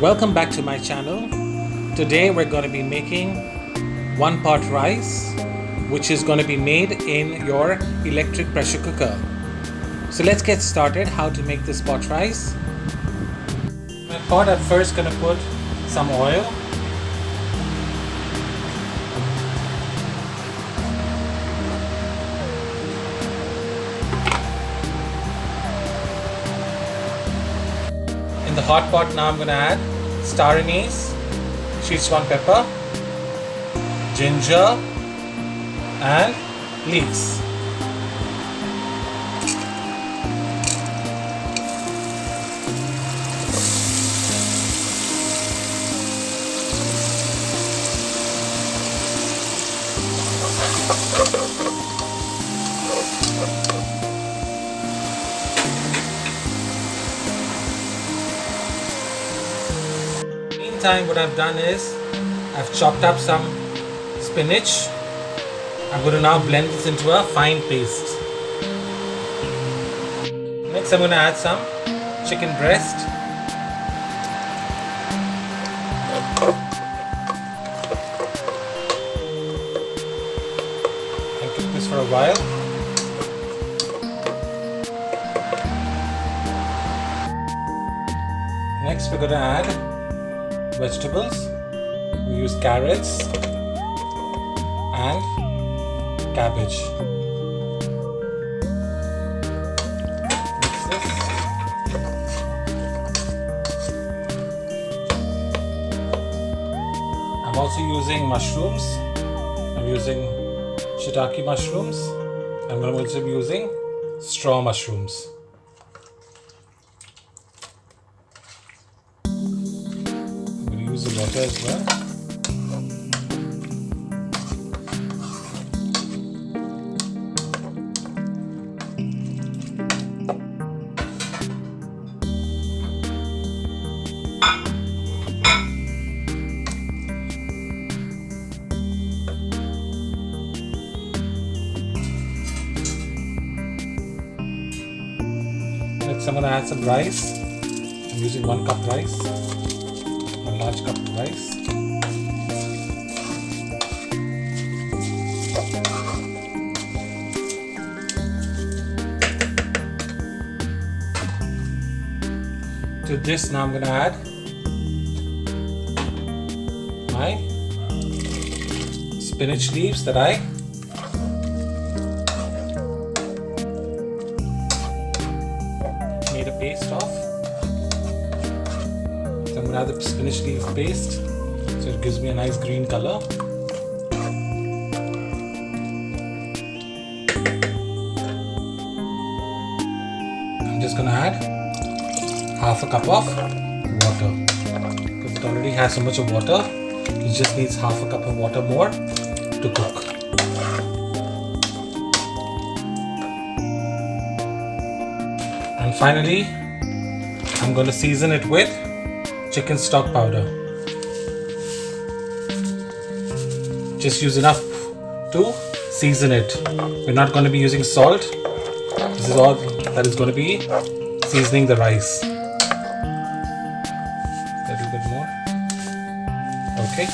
Welcome back to my channel. Today we're going to be making one pot rice, which is going to be made in your electric pressure cooker. So let's get started how to make this pot rice. My pot, I'm first going to put some oil. In the hot pot now I'm going to add star anise, Szechuan pepper, ginger and leeks. Meantime, what I've done is I've chopped up some spinach. I'm going to now blend this into a fine paste. Next, I'm going to add some chicken breast. And cook this for a while. Next, we're going to add vegetables. We use carrots and cabbage. Mix this. I'm also using mushrooms. I'm using shiitake mushrooms. I'm going to also be using straw mushrooms. Use the water as well. Next I'm going to add some rice. I'm using 1 cup rice. Large cup of rice. To this now I'm going to add my spinach leaves that I made a paste of. I'm going to add the spinach leaf paste so it gives me a nice green color. I'm just going to add half a cup of water because it already has so much of water. It just needs half a cup of water more to cook. And finally, I'm going to season it with chicken stock powder. Just use enough to season it. We're not going to be using salt. This is all that is going to be seasoning the rice. A little bit more. Okay.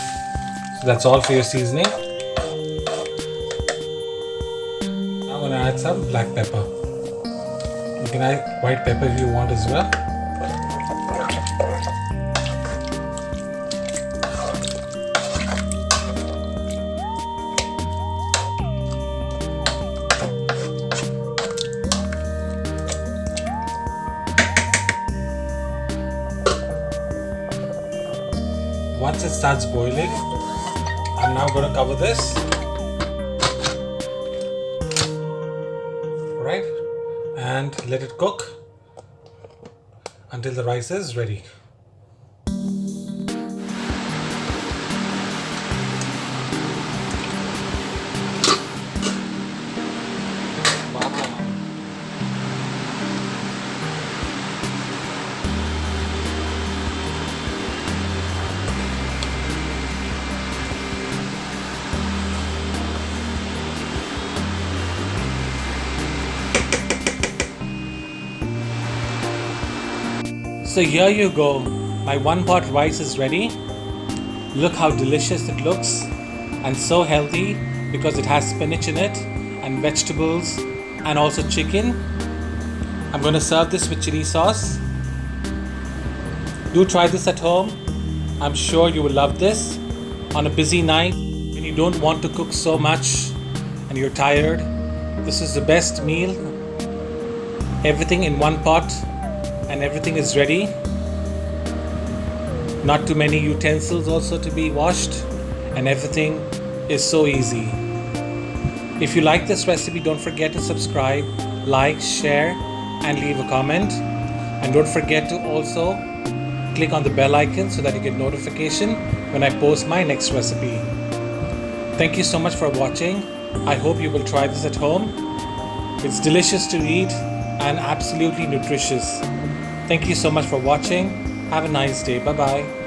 So that's all for your seasoning. Now I'm going to add some black pepper. You can add white pepper if you want as well. Once it starts boiling, I'm now going to cover this. Right? And let it cook until the rice is ready. So here you go. My one pot rice is ready. Look how delicious it looks and so healthy because it has spinach in it and vegetables and also chicken. I'm going to serve this with chili sauce. Do try this at home. I'm sure you will love this. On a busy night when you don't want to cook so much and you're tired, this is the best meal. Everything in one pot and everything is ready. Not too many utensils also to be washed, and everything is so easy. If you like this recipe, don't forget to subscribe, like, share and leave a comment. And don't forget to also click on the bell icon so that you get notification when I post my next recipe. Thank you so much for watching. I hope you will try this at home. It's delicious to eat and absolutely nutritious. Thank you so much for watching. Have a nice day. Bye bye.